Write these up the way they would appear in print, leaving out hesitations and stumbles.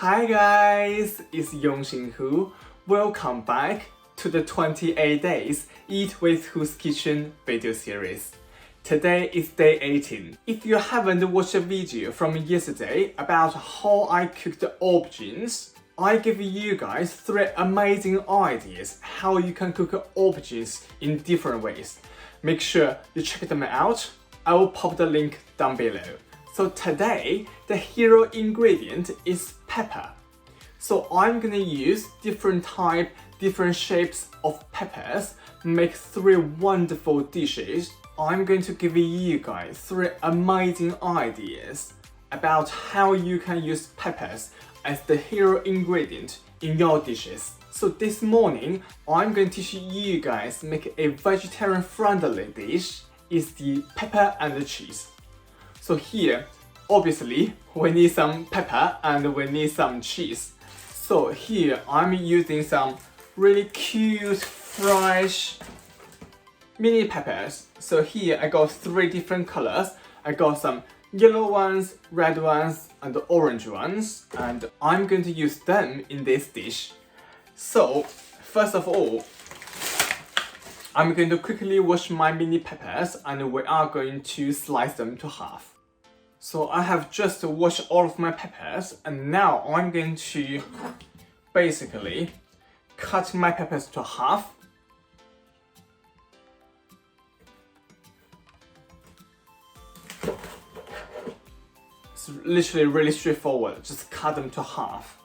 Hi guys, it's Yongxin Hu. Welcome back to the 28 Days Eat with Who's Kitchen video series. Today is day 18. If you haven't watched a video from yesterday about how I cooked aubergines, I give you guys 3 amazing ideas how you can cook aubergines in different ways. Make sure you check them out. I will pop the link down below. So today, the hero ingredient is pepper. So I'm gonna use different shapes of peppers, make 3 wonderful dishes. I'm going to give you guys 3 amazing ideas about how you can use peppers as the hero ingredient in your dishes. So this morning, I'm going to teach you guys make a vegetarian friendly dish. Is the pepper and the cheese. So here, obviously, we need some pepper and we need some cheese. So here, I'm using some really cute, fresh mini peppers. So here, I got 3 different colors. I got some yellow ones, red ones, and orange ones. And I'm going to use them in this dish. So, first of all, I'm going to quickly wash my mini peppers and we are going to slice them to half. So I have just washed all of my peppers and now I'm going to basically cut my peppers to half. It's literally really straightforward, just cut them to half.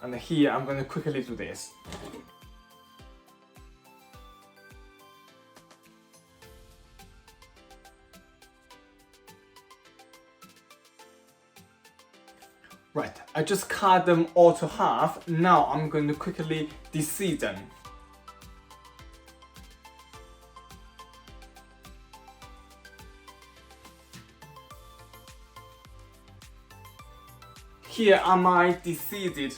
And here I'm going to quickly do this. Right, I just cut them all to half. Now I'm going to quickly de-seed them. Here are my de-seeded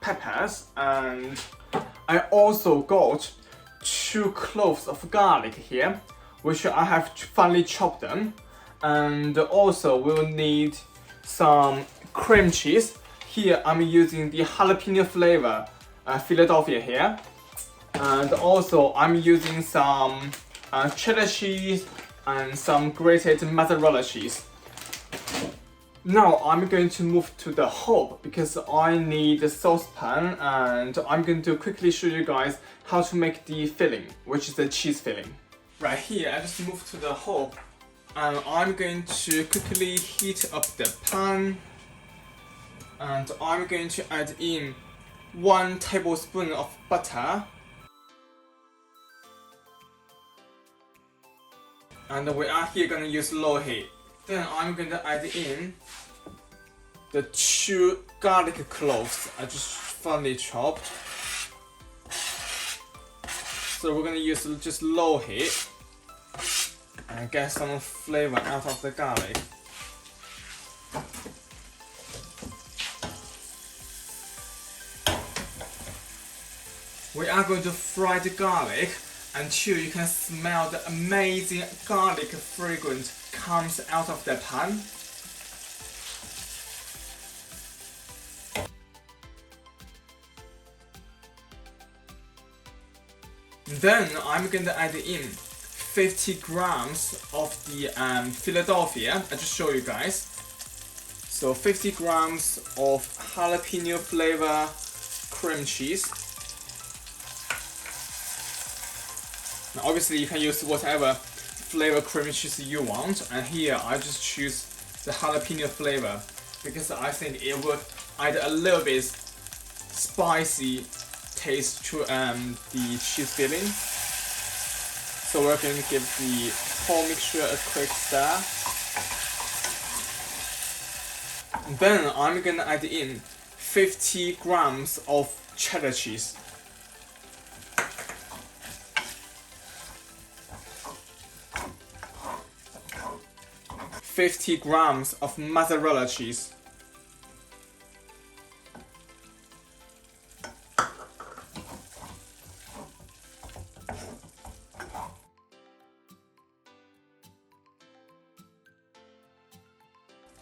peppers, and I also got 2 cloves of garlic here, which I have finely chopped them. And also we'll need some cream cheese. Here I'm using the jalapeno flavor Philadelphia here. And also I'm using some cheddar cheese and some grated mozzarella cheese. Now I'm going to move to the hob because I need a saucepan and I'm going to quickly show you guys how to make the filling, which is the cheese filling. Right here, I just moved to the hob and I'm going to quickly heat up the pan and I'm going to add in 1 tablespoon of butter. And we are here going to use low heat. Then I'm going to add in the 2 garlic cloves I just finely chopped. So we're going to use just low heat and get some flavor out of the garlic. We are going to fry the garlic until you can smell the amazing garlic fragrance comes out of the pan. Then I'm going to add in 50 grams of the Philadelphia. I just show you guys. So 50 grams of jalapeno flavor cream cheese. Now obviously you can use whatever flavor cream cheese you want, and here I just choose the jalapeno flavor because I think it would add a little bit spicy taste to the cheese filling. So we're going to give the whole mixture a quick stir. Then I'm going to add in 50 grams of cheddar cheese. 50 grams of mozzarella cheese.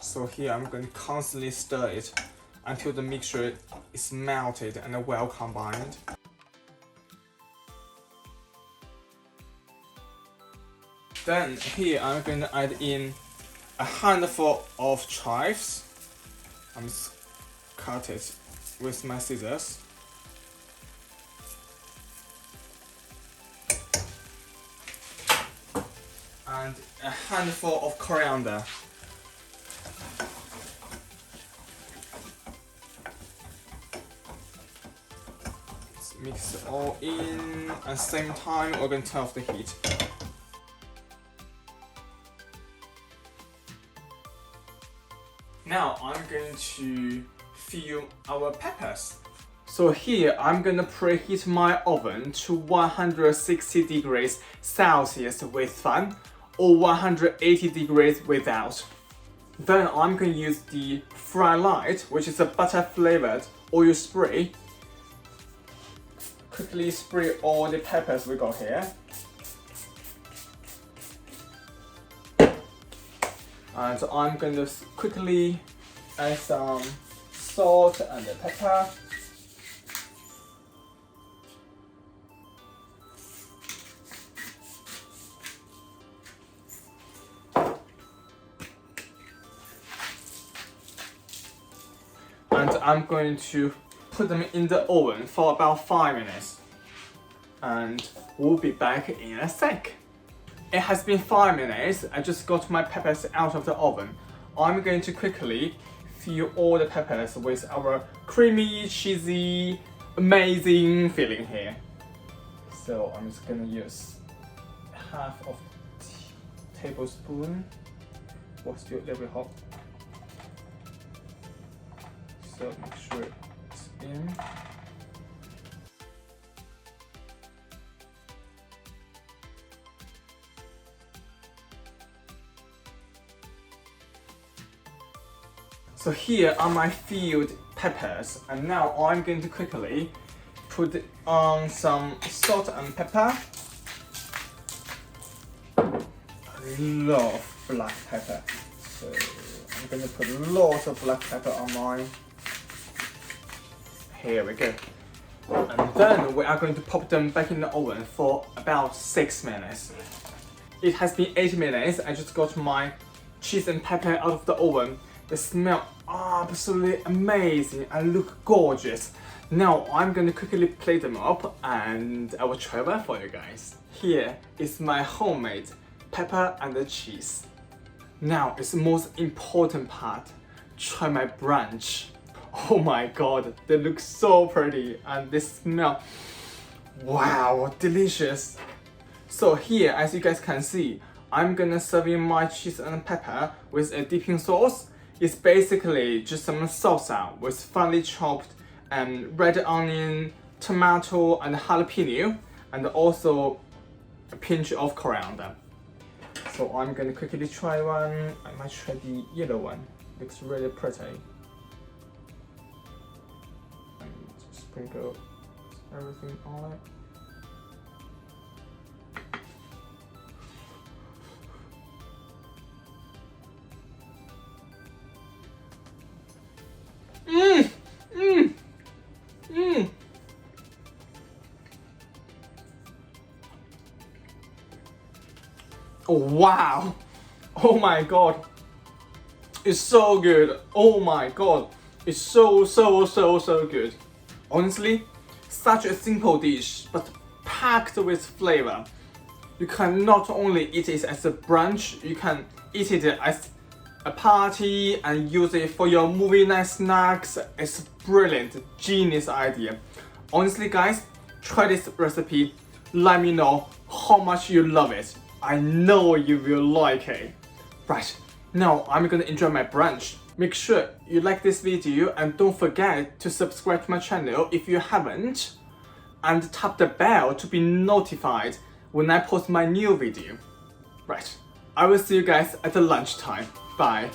So here I'm going to constantly stir it until the mixture is melted and well combined. Then here I'm going to add in a handful of chives. I'm just cut it with my scissors. And a handful of coriander. Let's mix it all in. At the same time, we're going to turn off the heat. Now I'm going to fill our peppers. So here I'm going to preheat my oven to 160 degrees Celsius with fan or 180 degrees without. Then I'm going to use the Fry Light, which is a butter flavored oil spray. Quickly spray all the peppers we got here. And I'm going to quickly add some salt and pepper. And I'm going to put them in the oven for about 5 minutes. And we'll be back in a sec. It has been 5 minutes. I just got my peppers out of the oven. I'm going to quickly fill all the peppers with our creamy, cheesy, amazing filling here. So I'm just going to use half of a tablespoon. Well, still a little bit hot. So make sure it's in. So here are my filled peppers, and now I'm going to quickly put on some salt and pepper. I love black pepper, so I'm going to put lots of black pepper on mine. Here we go. And then we are going to pop them back in the oven for about 6 minutes. It has been 8 minutes. I just got my cheese and pepper out of the oven. They smell absolutely amazing and look gorgeous. Now I'm going to quickly plate them up and I will try one for you guys. Here is my homemade pepper and the cheese. Now it's the most important part. Try my brunch. Oh my god, they look so pretty and they smell, wow, delicious. So here, as you guys can see, I'm gonna serve in my cheese and pepper with a dipping sauce. It's basically just some salsa with finely chopped red onion, tomato and jalapeno, and also a pinch of coriander. So I'm gonna quickly try one. I might try the yellow one. Looks really pretty. Sprinkle everything on it. Oh wow! Oh my god! It's so good! Oh my god! It's so good! Honestly, such a simple dish, but packed with flavor. You can not only eat it as a brunch, you can eat it as a party and use it for your movie night snacks. It's a brilliant, genius idea. Honestly guys, try this recipe. Let me know how much you love it. I know you will like it. Right, now I'm gonna enjoy my brunch. Make sure you like this video and don't forget to subscribe to my channel if you haven't, and tap the bell to be notified when I post my new video. Right, I will see you guys at the lunchtime. Bye.